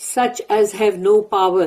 Such as have no power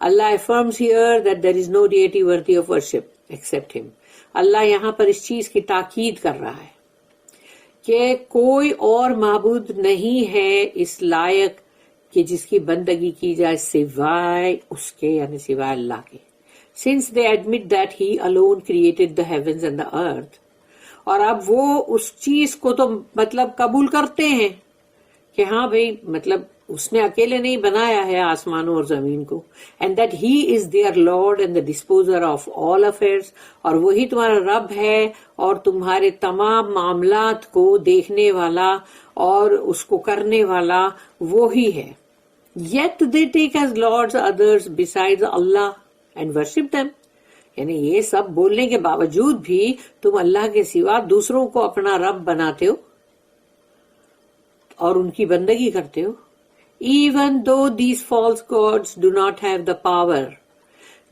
Allah affirms here that there is no deity worthy of worship except him. اللہ یہاں پر اس چیز کی تاکید کر رہا ہے کہ کوئی اور معبود نہیں ہے اس لائق کہ جس کی بندگی کی جائے سوائے اس کے، یعنی سوائے اللہ کے. Since they admit that he alone created the heavens and the earth. اور اب وہ اس چیز کو تو مطلب قبول کرتے ہیں کہ ہاں بھئی مطلب اس نے اکیلے نہیں بنایا ہے آسمانوں اور زمین کو. And that he is their Lord and the disposer of all affairs. اور وہی تمہارا رب ہے اور تمہارے تمام معاملات کو دیکھنے والا اور اس کو کرنے والا وہی ہے. Yet they take as lords others besides Allah and worship them. یعنی یہ سب بولنے کے باوجود بھی تم اللہ کے سوا دوسروں کو اپنا رب بناتے ہو اور ان کی بندگی کرتے ہو. Even though these false gods do not have the power.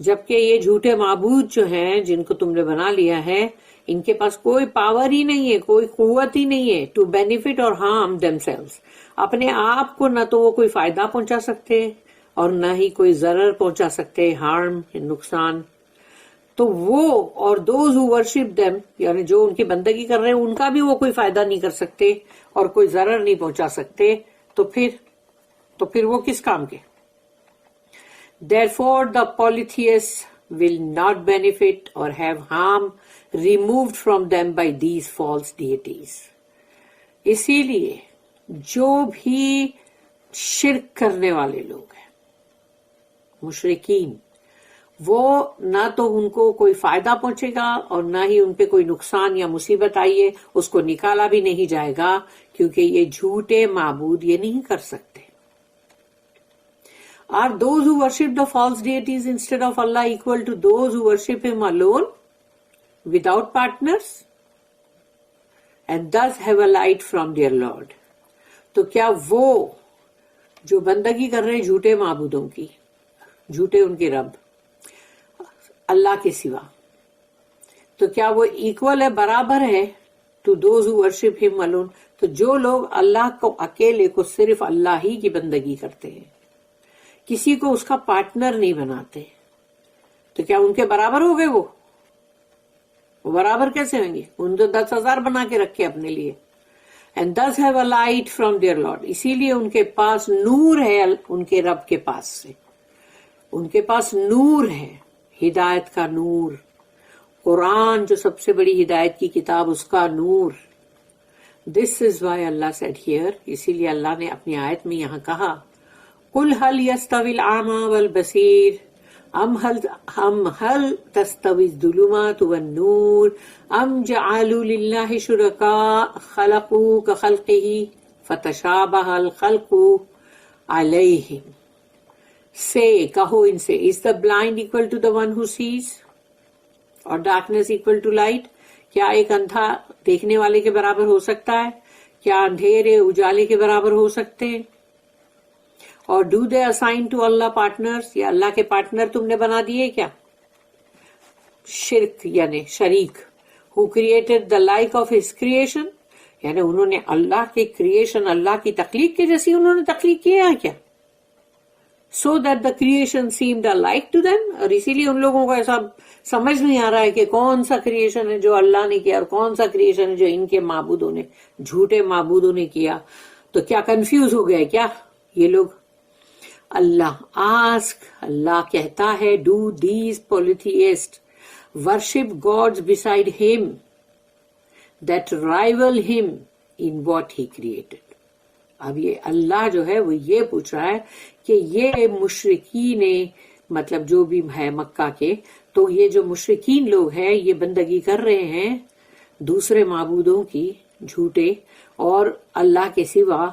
جبکہ یہ جھوٹے معبود جو ہیں جن کو تم نے بنا لیا ہے ان کے پاس کوئی پاور ہی نہیں ہے، کوئی قوت ہی نہیں ہے to benefit or harm themselves. اپنے آپ کو نہ تو وہ کوئی فائدہ پہنچا سکتے اور نہ ہی کوئی ضرر پہنچا سکتے، ہارم، نقصان. تو وہ اور دوز who worship them یعنی جو ان کی بندگی کر رہے ہیں ان کا بھی وہ کوئی فائدہ نہیں کر سکتے اور کوئی ضرر نہیں پہنچا سکتے. تو پھر وہ کس کام کے؟ Therefore the polytheists will not benefit or have harm removed from them by these false deities. اسی لیے جو بھی شرک کرنے والے لوگ ہیں مشرکین، وہ نہ تو ان کو کوئی فائدہ پہنچے گا اور نہ ہی ان پہ کوئی نقصان یا مصیبت آئی ہے اس کو نکالا بھی نہیں جائے گا، کیونکہ یہ جھوٹے معبود یہ نہیں کر سکتے. Are those who worship the false deities instead of Allah equal to those who worship Him alone without partners and thus have a light from their Lord? تو کیا وہ جو بندگی کر رہے ہیں جھوٹے معبودوں کی، جھوٹے ان کے رب اللہ کے سوا، تو کیا وہ ایکول ہے، برابر ہے to those who worship Him alone؟ تو جو لوگ اللہ کو اکیلے کو صرف اللہ ہی کی بندگی کرتے ہیں، کسی کو اس کا پارٹنر نہیں بناتے، تو کیا ان کے برابر ہو گئے؟ وہ برابر کیسے ہوں گے؟ ان تو 10,000 بنا کے رکھے اپنے لیے. And thus have a light from their Lord. اسی لیے ان کے پاس نور ہے ان کے رب کے پاس سے، ان کے پاس نور ہے، ہدایت کا نور، قرآن جو سب سے بڑی ہدایت کی کتاب اس کا نور. This is why Allah said here، اسی لیے اللہ نے اپنی آیت میں یہاں کہا قُلْ هَلْ يَسْتَوِي الْأَعْمَى وَالْبَصِيرُ أَمْ هَلْ تَسْتَوِي الظُّلُمَاتُ وَالنُّورُ أَمْ جَعَلُوا لِلَّهِ شُرَكَاءَ خَلَقُوا كَخَلْقِهِ فَتَشَابَهَ الْخَلْقُ عَلَيْهِمْ. Say، کہو ان سے، is the blind equal to the one who sees or darkness equal to light؟ کیا ایک اندھا دیکھنے والے کے برابر ہو سکتا ہے؟ کیا اندھیرے اجالے کے برابر ہو سکتے ہیں؟ اور do they assign to Allah partners؟ یا اللہ کے پارٹنر تم نے بنا دیے کیا؟ شرک یعنی شریک. who created the like of his creation؟ یعنی انہوں نے اللہ کی کریشن، اللہ کی تخلیق کے جیسی انہوں نے تخلیق کیا ہے کیا؟ so that the creation seemed alike to them، اور اسی لیے ان لوگوں کو ایسا سمجھ نہیں آ رہا ہے کہ کون سا کریشن ہے جو اللہ نے کیا اور کون سا کریشن ہے جو ان کے معبودوں نے، جھوٹے معبودوں نے کیا. تو کیا کنفیوز ہو گئے کیا یہ لوگ؟ اللہ کہتا ہے do these polytheists worship gods beside him that rival him in what he created. اب یہ اللہ جو ہے وہ یہ پوچھ رہا ہے کہ یہ مشرکین مطلب جو بھی ہے مکہ کے، تو یہ جو مشرکین لوگ ہیں یہ بندگی کر رہے ہیں دوسرے معبودوں کی جھوٹے اور اللہ کے سوا،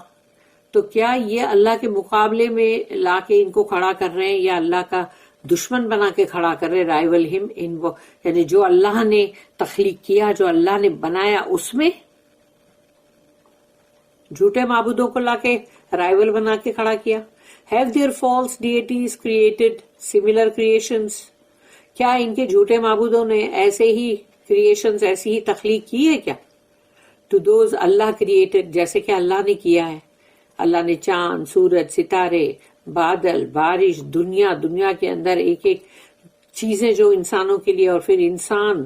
تو کیا یہ اللہ کے مقابلے میں لا کے ان کو کھڑا کر رہے ہیں یا اللہ کا دشمن بنا کے کھڑا کر رہے ہیں؟ رائول ہم ان وہ یعنی جو اللہ نے تخلیق کیا، جو اللہ نے بنایا، اس میں جھوٹے معبودوں کو لا کے رائول بنا کے کھڑا کیا. Have their false deities created similar creations؟ کیا ان کے جھوٹے معبودوں نے ایسے ہی کریشنز، ایسی ہی تخلیق کی ہے کیا؟ To those Allah created، جیسے کہ اللہ نے کیا ہے. اللہ نے چاند، سورج، ستارے، بادل، بارش، دنیا کے اندر ایک ایک چیزیں جو انسانوں کے لیے، اور پھر انسان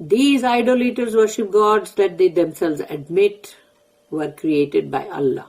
These idolaters worship gods that they themselves admit were created by Allah।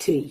3,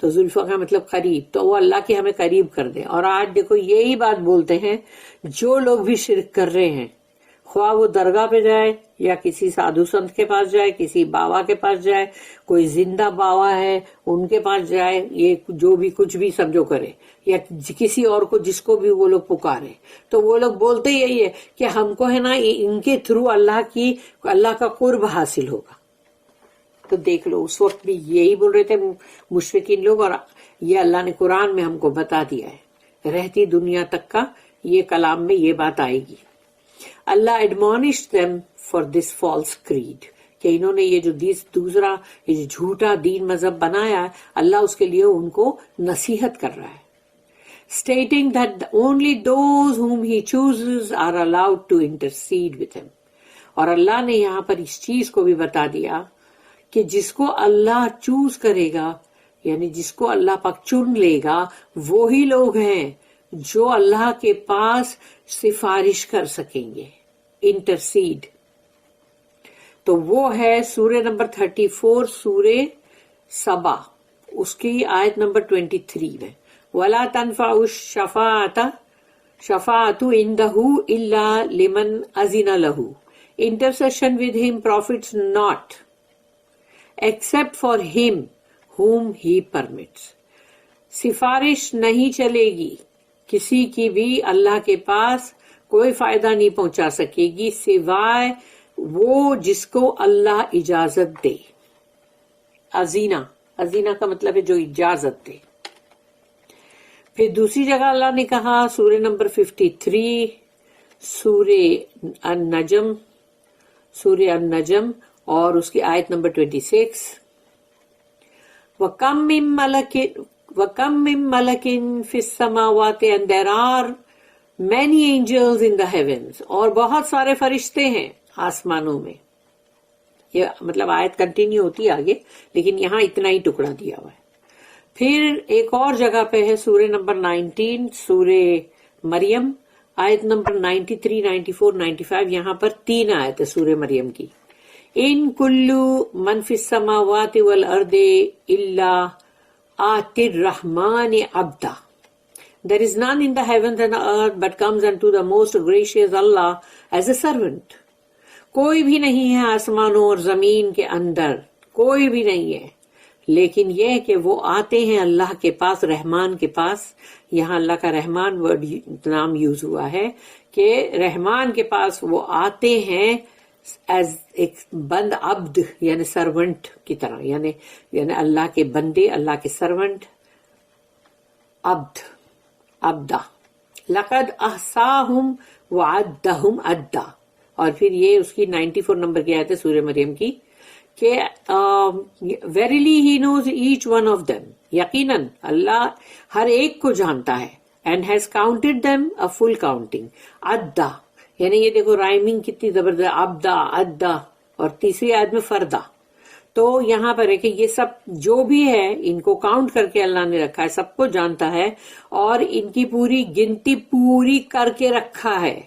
تو زلفا کا مطلب قریب، تو وہ اللہ کے ہمیں قریب کر دے. اور آج دیکھو یہی بات بولتے ہیں جو لوگ بھی شرک کر رہے ہیں، خواہ وہ درگاہ پہ جائے یا کسی سادھو سنت کے پاس جائے، کسی بابا کے پاس جائے، کوئی زندہ بابا ہے ان کے پاس جائے، یہ جو بھی کچھ بھی سمجھو کرے، یا کسی اور کو جس کو بھی وہ لوگ پکارے، تو وہ لوگ بولتے یہی ہے کہ ہم کو ہے نا ان کے تھرو اللہ کا قرب حاصل ہوگا. تو دیکھ لو اس وقت بھی یہی بول رہے تھے مشرکین لوگ، اور یہ اللہ نے قرآن میں ہم کو بتا دیا ہے، رہتی دنیا تک کا یہ کلام میں یہ بات آئے گی. اللہ admonished them for this false creed کہ انہوں نے یہ جو دوسرا یہ جو جھوٹا دین مذہب بنایا ہے، اللہ اس کے لیے ان کو نصیحت کر رہا ہے. stating that only those whom he chooses are allowed to intercede with him. اور اللہ نے یہاں پر اس چیز کو بھی بتا دیا کہ جس کو اللہ چوز کرے گا، یعنی جس کو اللہ پاک چن لے گا، وہی لوگ ہیں جو اللہ کے پاس سفارش کر سکیں گے، انٹرسیڈ. تو وہ ہے سورہ نمبر 34 سورہ سبا، اس کی آیت نمبر 23 میں وَلَا تَنْفَعُ الشَّفَاعَةُ عِنْدَهُ إِلَّا لِمَنْ أَذِنَ لَهُ. Intercession with him profits not except for him whom he permits. سفارش نہیں چلے گی کسی کی بھی اللہ کے پاس، کوئی فائدہ نہیں پہنچا سکے گی سوائے وہ جس کو اللہ اجازت دے. ازینہ کا مطلب ہے جو اجازت دے. پھر دوسری جگہ اللہ نے کہا سورہ نمبر 53 سورہ النجم اور اس کی آیت نمبر 26 وَكَمْ مِن مَلَكٍ فِي السَّمَاوَاتِ and there are many angels in the heavens. اور بہت سارے فرشتے ہیں آسمانوں میں. یہ مطلب آیت کنٹینیو ہوتی ہے آگے، لیکن یہاں اتنا ہی ٹکڑا دیا ہوا ہے. پھر ایک اور جگہ پہ ہے سورہ نمبر 19 سورہ مریم، آیت نمبر 93 94 95. یہاں پر 3 آیت ہے سورہ مریم کی. ان کلو من فی السماوات والارض الا آتی الرحمن عبدا. There is none in the heavens and the earth but comes unto the most gracious Allah as a servant. کوئی بھی نہیں ہے آسمانوں اور زمین کے اندر، کوئی بھی نہیں ہے، لیکن یہ کہ وہ آتے ہیں اللہ کے پاس، رحمان کے پاس. یہاں اللہ کا رحمان ورڈ نام یوز ہوا ہے کہ رحمان کے پاس وہ آتے ہیں ایز ایک بند عبد، یعنی سرونٹ کی طرح، یعنی اللہ کے بندے، اللہ کے سرونٹ، عبدا. لقد احصاہم وعدہم عدا. اور پھر یہ اس کی 94 نمبر کی آیت ہے سورہ مریم کی کہ verily he knows each one of them. یقیناً اللہ ہر ایک کو جانتا ہے. and has counted them a full counting. عدا یعنی یہ دیکھو رائمنگ کتنی زبردست، عبدا عدا، اور تیسری آیت میں فردا. تو یہاں پر ہے کہ یہ سب جو بھی ہے ان کو کاؤنٹ کر کے اللہ نے رکھا ہے، سب کو جانتا ہے اور ان کی پوری گنتی پوری کر کے رکھا ہے.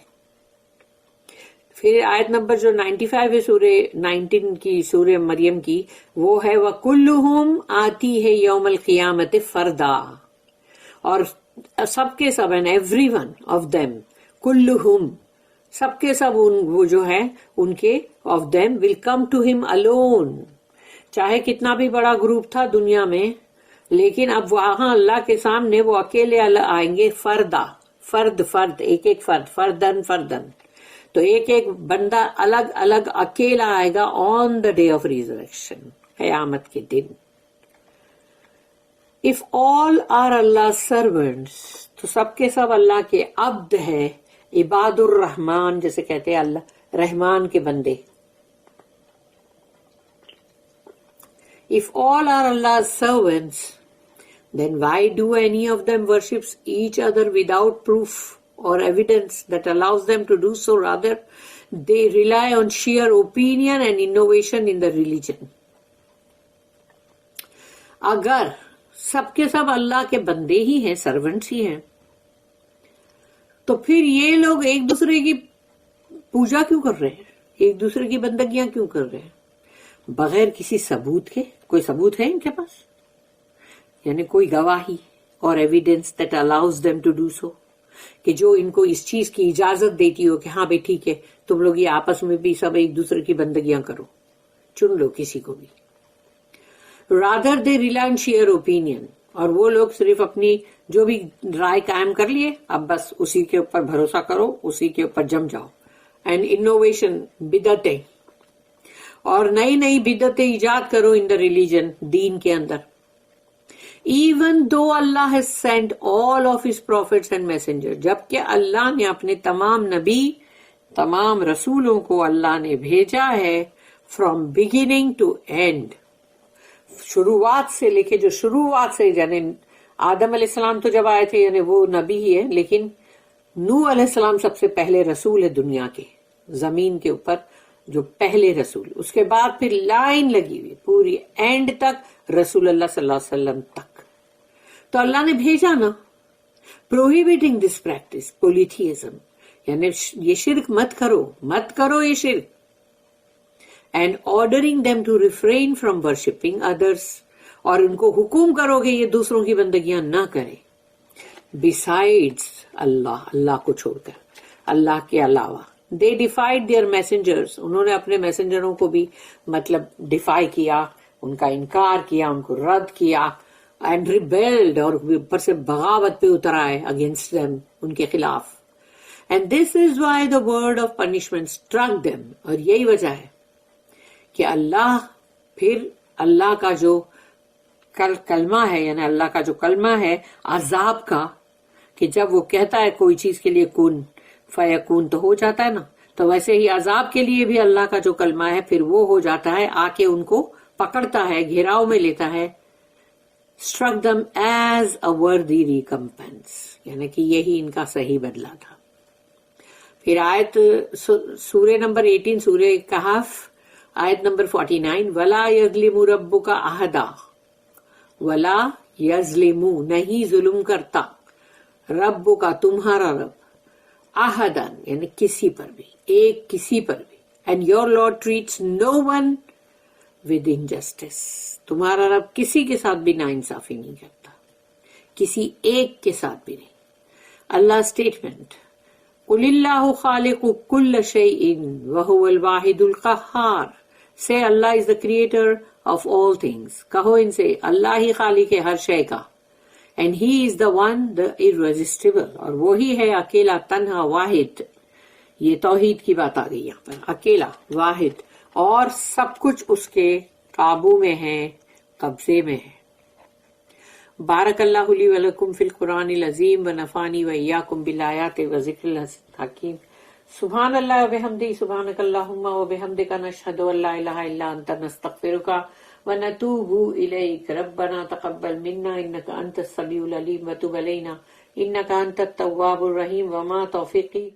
پھر آیت نمبر جو 95 ہے سورہ 19 کی سورہ مریم کی، وہ ہے وَكُلُّهُمْ آتی ہے یوم القیامت فردا. اور سب کے سب and every one of them، کلہم سب کے سب وہ جو ہے ان کے of them will come to him alone. چاہے کتنا بھی بڑا گروپ تھا دنیا میں، لیکن اب وہاں اللہ کے سامنے وہ اکیلے آئیں گے، فرد ایک فردن. تو ایک بندہ الگ الگ اکیلا آئے گا آن دا ڈے آف ریزریکشن، قیامت کے دن. If all are Allah's servants، تو سب کے سب اللہ کے عبد ہے، عباد الرحمان جیسے کہتے ہیں اللہ رحمان کے بندے. If all are Allah's servants, then why do any of them worships each other without proof or evidence that allows them to do so? Rather, they rely on sheer opinion and innovation in the religion. اگر سب کے سب اللہ کے بندے ہی ہیں، servants ہی ہیں، تو پھر یہ لوگ ایک دوسرے کی پوجا کیوں کر رہے ہیں، ایک دوسرے کی بندگیاں کیوں کر رہے ہیں بغیر کسی ثبوت کے؟ کوئی ثبوت ہے ان کے پاس؟ یعنی کوئی گواہی اور evidence that allows them to do so, کہ جو ان کو اس چیز کی اجازت دیتی ہو کہ ہاں بھائی ٹھیک ہے تم لوگ یہ آپس میں بھی سب ایک دوسرے کی بندگیاں کرو، چن لو کسی کو بھی. Rather they rely on share opinion, اور وہ لوگ صرف اپنی جو بھی رائے قائم کر لیے اب بس اسی کے اوپر بھروسہ کرو، اسی کے اوپر جم جاؤ. اینڈ انوویشن، بدعتیں، اور نئی نئی بدعتیں ایجاد کرو ان دا ریلیجن، دین کے اندر. Even though Allah has sent all of his prophets and messenger, جبکہ اللہ نے اپنے تمام نبی، تمام رسولوں کو اللہ نے بھیجا ہے فرام بگننگ ٹو اینڈ، شروعات سے لے کے، جو شروعات سے، یعنی آدم علیہ السلام تو جب آئے تھے یعنی وہ نبی ہی ہے، لیکن نوح علیہ السلام سب سے پہلے رسول ہے دنیا کے، زمین کے اوپر جو پہلے رسول. اس کے بعد پھر لائن لگی ہوئی پوری اینڈ تک رسول اللہ صلی اللہ علیہ وسلم تک. تو اللہ نے بھیجا نا. پروہیبٹنگ دس پریکٹس پولیتھیزم، یعنی یہ شرک مت کرو یہ شرک. And ordering them to refrain from worshipping others, اور ان کو حکم کرو کہ یہ دوسروں کی بندگیاں نہ کریں. بسائڈس اللہ کو چھوڑ کر، اللہ کے علاوہ. دے ڈیفائڈ دیئر میسنجرز، انہوں نے اپنے میسنجروں کو بھی مطلب ڈیفائی کیا، ان کا انکار کیا، ان کو رد کیا. اینڈ ریبیلڈ، اور اوپر سے بغاوت پہ اتر آئے اگینسٹ دیم، ان کے خلاف. And this is why the word of punishment struck them, اور یہی وجہ ہے کہ اللہ کا جو کلمہ ہے، یعنی اللہ کا جو کلمہ ہے عذاب کا، کہ جب وہ کہتا ہے کوئی چیز کے لیے کن فیکون تو ہو جاتا ہے نا، تو ویسے ہی عذاب کے لیے بھی اللہ کا جو کلمہ ہے پھر وہ ہو جاتا ہے، آ کے ان کو پکڑتا ہے، گھیراؤ میں لیتا ہے. struck them as a worthy recompense، یعنی کہ یہی ان کا صحیح بدلہ تھا. پھر آیت سورہ نمبر 18 سورہ کہف آیت نمبر 49، وَلَا يَظْلِمُ رَبُّكَ أَحَدًا، وَلَا يَظْلِمُ، نہیں ظلم کرتا، ربک تمہارا رب، احدن یعنی کسی پر بھی، ایک کسی پر بھی. And your lord treats no one with injustice, تمہارا رب کسی کے ساتھ بھی ناانصافی نہیں کرتا، کسی ایک کے ساتھ بھی نہیں. اللہ اسٹیٹمنٹ، قل اللہ خالق کل شیء وہو الواحد القہار، سے Allah is the creator of all things, کہو ان سے اللہ ہی خالق ہے ہر شے کا. And he is the one the irresistible، اور وہی ہے اکیلا تنہا واحد. یہ توحید کی بات آ گئی یہاں پر، اکیلا واحد، اور سب کچھ اس کے قابو میں ہے، قبضے میں ہے. بارک اللہ لی ولکم فی القرآن العظیم ونفعنی وإیاکم بالآیات وذکر الحکیم. سبحان اللہ وبحمدہ، سبحانک اللہم وبحمدک، نشہد ان لا الہ الا انت، نستغفرک ونتوب الیک. ربنا تقبل منا انک انت السمیع العلیم وتب علینا انک انت التواب الرحیم. وما توفیقی